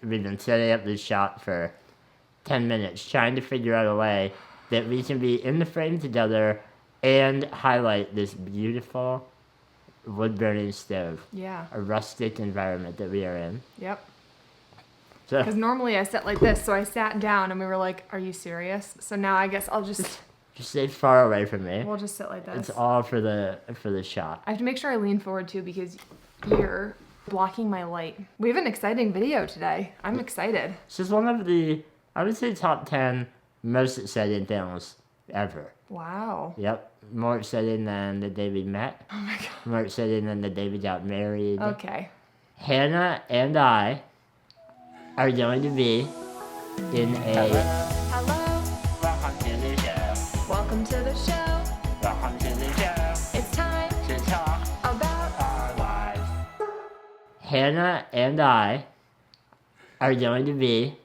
we've been setting up this shot for 10 minutes, trying to figure out a way that we can be in the frame together and highlight this beautiful wood-burning stove. Yeah. A rustic environment that we are in. Yep. So, Because normally I sit like this, so I sat down and we were like, are you serious? So now I guess I'll just stay far away from me. we'll just sit like this. It's all for the shot. I have to make sure I lean forward too because you're blocking my light. We have an exciting video today. I'm excited. This is one of the, I would say, top 10 most exciting things ever. Wow. Yep. More exciting than the day we met. Oh my god. More exciting than the day we got married. Okay. Hannah and I are going to be in a... Hello. Welcome to the show. Welcome to the show. Welcome to the show. It's time To talk about our lives. Hannah and I are going to be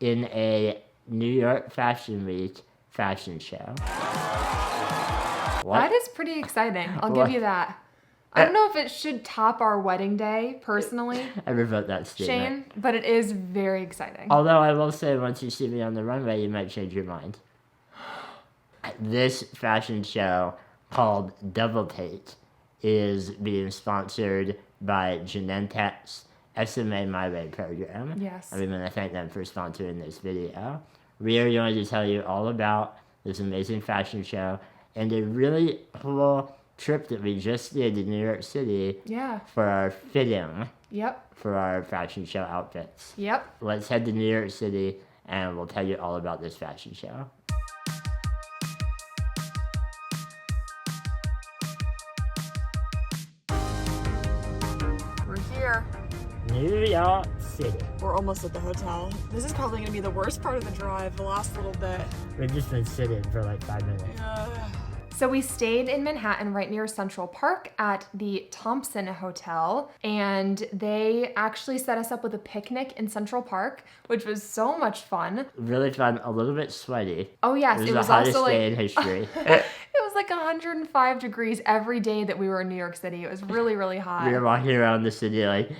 in a New York Fashion Week fashion show. What? That is pretty exciting. I'll What? give you that. I don't know if it should top our wedding day, personally, I revoke that statement. Shane, but it is very exciting. Although I will say, once you see me on the runway, you might change your mind. This fashion show, called Double Take, is being sponsored by Genentech's SMA My Way program. Yes. And we want to thank them for sponsoring this video. We are going to tell you all about this amazing fashion show and a really cool trip that we just did to New York City Yeah. for our fitting Yep. for our fashion show outfits. Yep. Let's head to New York City and we'll tell you all about this fashion show. We're here. New York City. We're almost at the hotel. This is probably going to be the worst part of the drive, the last little bit. We've just been sitting for like 5 minutes. So we stayed in Manhattan right near Central Park at the Thompson Hotel, and they actually set us up with a picnic in Central Park, which was so much fun. Really fun, a little bit sweaty. Oh yes, It it was was the hottest also day like in history. it was like 105 degrees every day that we were in New York City. It was really, really hot. We were walking around the city like...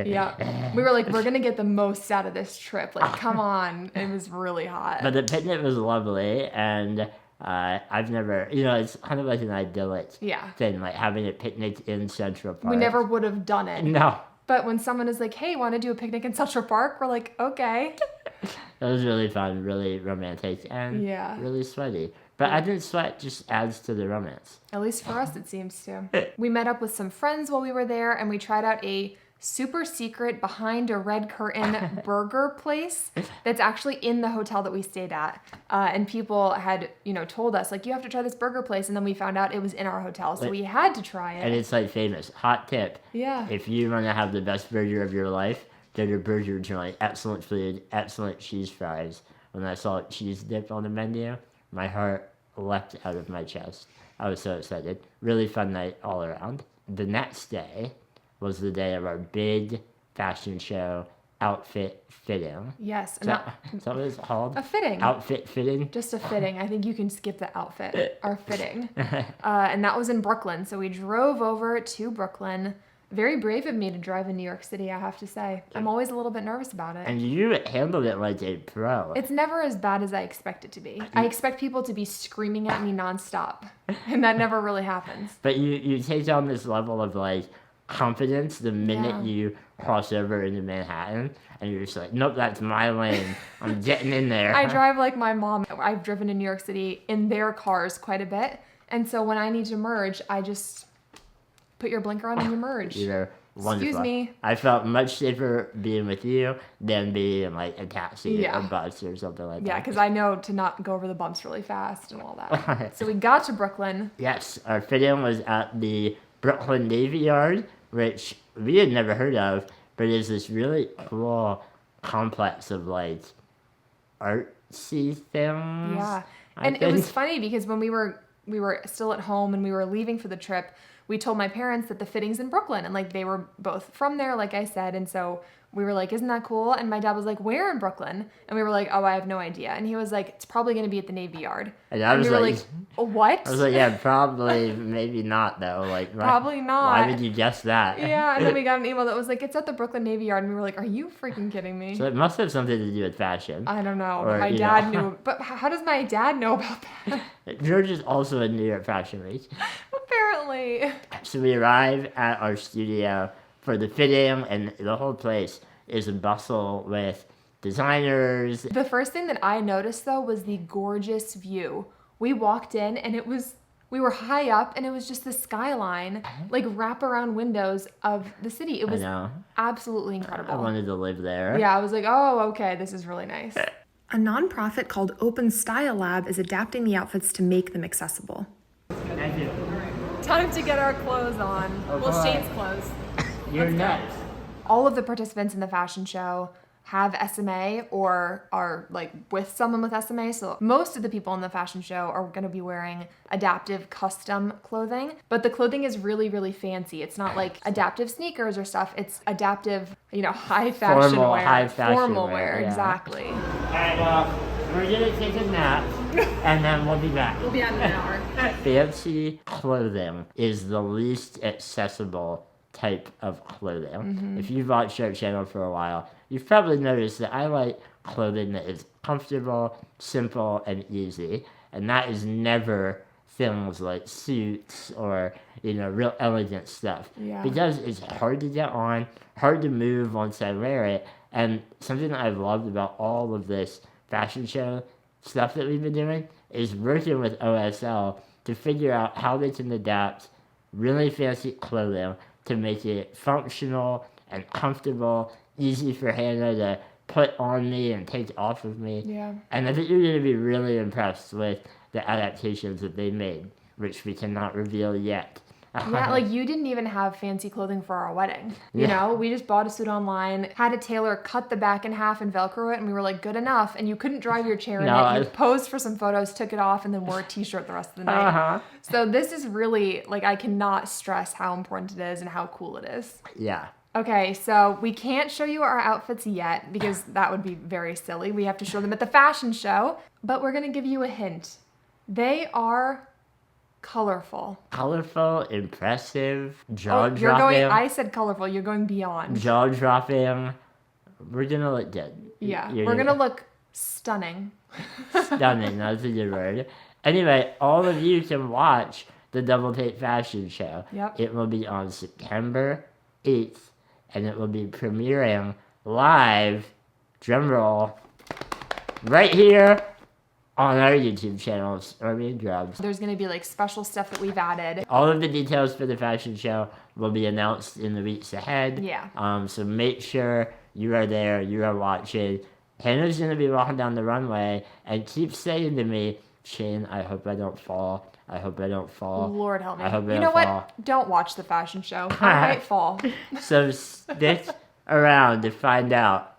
Yeah. We were like, we're gonna get the most out of this trip. Like, come on. It was really hot. But the picnic was lovely, and I've never... it's kind of like an idyllic Yeah. thing, like having a picnic in Central Park. We never would have done it. No. But when someone is like, hey, want to do a picnic in Central Park? We're like, okay. It was really fun, really romantic, and Yeah. really sweaty. But I think sweat just adds to the romance. At least for us, it seems to. We met up with some friends while we were there, and we tried out a super secret behind a red curtain burger place that's actually in the hotel that we stayed at. And people had, told us, like, you have to try this burger place. And then we found out it was in our hotel, so we had to try And it. it's like famous. Hot tip. Yeah. If you want to have the best burger of your life, go to a burger joint. Excellent food, excellent cheese fries. When I saw cheese dip on the menu, my heart leapt out of my chest. I was so excited. Really fun night all around. The next day was the day of our big fashion show outfit fitting. Yes. Is that what it's called? A fitting. Outfit fitting? Just a fitting. I think you can skip the outfit. Our fitting. And that was in Brooklyn. So we drove over to Brooklyn. Very brave of me to drive in New York City, I have to say. I'm always a little bit nervous about it. And you handled it like a pro. It's never as bad as I expect it to be. I expect people to be screaming at me nonstop. And that never really happens. But you take on this level of like confidence the minute Yeah. you cross over into Manhattan, and you're just like, nope, that's my lane. I'm getting in there. I drive like my mom. I've driven in New York City in their cars quite a bit. And so when I need to merge, I just put your blinker on and you merge. You're wonderful. Excuse me. I felt much safer being with you than being in like a taxi or a bus or something like Yeah, that. because I know to not go over the bumps really fast and all that. So we got to Brooklyn. Yes, our fitting was at the Brooklyn Navy Yard, which we had never heard of, but it is this really cool complex of like artsy things. Yeah. I And it was think. funny because when we were still at home and we were leaving for the trip, we told my parents that the fitting's in Brooklyn, and like they were both from there, like I said, and so We were like, isn't that cool? And my dad was like, where in Brooklyn? And we were like, oh, I have no idea. And he was like, it's probably going to be at the Navy Yard. And I was we were like, like, what? I was like, yeah, probably, maybe not though. Like, Probably not. Why would you guess that? Yeah, and then we got an email that was like, it's at the Brooklyn Navy Yard. And we were like, are you freaking kidding me? So it must have something to do with fashion. I don't know. Or, My you dad know. knew. But how does my dad know about that? George is also in New York Fashion Week. Apparently. So we arrive at our studio for the fitting, and the whole place is a bustle with designers. The first thing that I noticed, though, was the gorgeous view. We walked in, and we were high up, and it was just the skyline, like wraparound windows of the city. It was absolutely incredible. I wanted to live there. Yeah, I was like, oh, okay, this is really nice. A nonprofit called Open Style Lab is adapting the outfits to make them accessible. Thank you. Time to get our clothes on. Well, Shane's clothes. You're next. All of the participants in the fashion show have SMA or are like with someone with SMA. So most of the people in the fashion show are going to be wearing adaptive custom clothing, but the clothing is really, really fancy. It's not like adaptive sneakers or stuff. It's adaptive, high fashion Formal, wear. high fashion Formal wear, wear, yeah. exactly. And we're going to take a nap, and then we'll be back. We'll be out in an hour. Fancy clothing is the least accessible type of clothing. Mm-hmm. If you've watched our channel for a while, you've probably noticed that I like clothing that is comfortable, simple, and easy. And that is never things like suits or, real elegant stuff. Yeah. Because it's hard to get on, hard to move once I wear it. And something that I've loved about all of this fashion show stuff that we've been doing is working with OSL to figure out how they can adapt really fancy clothing to make it functional and comfortable, easy for Hannah to put on me and take off of me. Yeah. And I think you're going to be really impressed with the adaptations that they made, which we cannot reveal yet. Yeah, like you didn't even have fancy clothing for our wedding. You know, we just bought a suit online, had a tailor cut the back in half and Velcro it, and we were like, good enough. And you couldn't drive your chair in it. You posed for some photos, took it off, and then wore a t-shirt the rest of the night. So this is really, I cannot stress how important it is and how cool it is. Yeah. Okay, so we can't show you our outfits yet because that would be very silly. We have to show them at the fashion show, but we're going to give you a hint. They are colorful. Colorful, impressive, jaw-dropping. I said colorful. You're going beyond. Jaw-dropping. We're going to look good. Yeah, we're going to look stunning. Stunning, that's a good word. Anyway, all of you can watch the Double Take Fashion Show. Yep. It will be on September 8th, and it will be premiering live, drumroll, right here on our YouTube channel, Squirmy and Grubs. There's going to be special stuff that we've added. All of the details for the fashion show will be announced in the weeks ahead. Yeah. So make sure you are there, you are watching. Hannah's going to be walking down the runway and keep saying to me, Shane, I hope I don't fall. I hope I don't fall. Lord help me. I hope I you don't know fall. what? Don't watch the fashion show. I might fall. So stick around to find out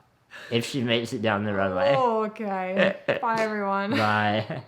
if she makes it down the runway. Oh, okay. Bye, everyone. Bye.